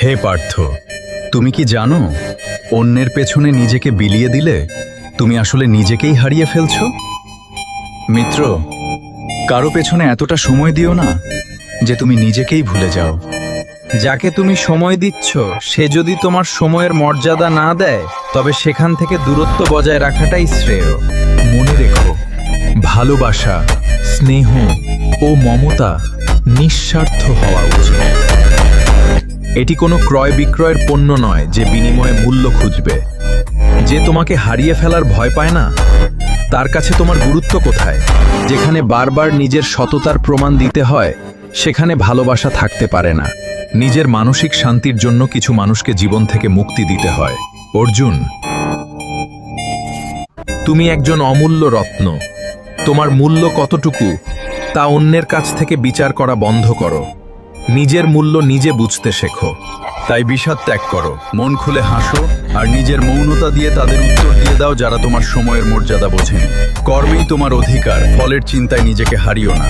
হে পার্থ, তুমি কি জানো অন্যের পেছনে নিজেকে বিলিয়ে দিলে তুমি আসলে নিজেকেই হারিয়ে ফেলছো? মিত্র, কারো পেছনে এতটা সময় দিও না যে তুমি নিজেকেই ভুলে যাও। যাকে তুমি সময় দিচ্ছ সে যদি তোমার সময়ের মর্যাদা না দেয় তবে সেখান থেকে দূরত্ব বজায় রাখাটাই শ্রেয়। মনে রেখো, ভালোবাসা, স্নেহ ও মমতা নিঃস্বার্থ হওয়া উচিত। এটি কোনো ক্রয় বিক্রয়ের পণ্য নয় যে বিনিময়ে মূল্য খুঁজবে। যে তোমাকে হারিয়ে ফেলার ভয় পায় না, তার কাছে তোমার গুরুত্ব কোথায়? যেখানে বারবার নিজের সততার প্রমাণ দিতে হয়, সেখানে ভালোবাসা থাকতে পারে না। নিজের মানসিক শান্তির জন্য কিছু মানুষকে জীবন থেকে মুক্তি দিতে হয়। অর্জুন, তুমি একজন অমূল্য রত্ন। তোমার মূল্য কতটুকু তা অন্যের কাছ থেকে বিচার করা বন্ধ করো। নিজের মূল্য নিজে বুঝতে শেখো। তাই বিষাদ ত্যাগ করো, মন খুলে হাসো, আর নিজের মৌনতা দিয়ে তাদের উত্তর দিয়ে দাও যারা তোমার সময়ের মর্যাদা বোঝেনি। কর্মেই তোমার অধিকার, ফলের চিন্তায় নিজেকে হারিও না।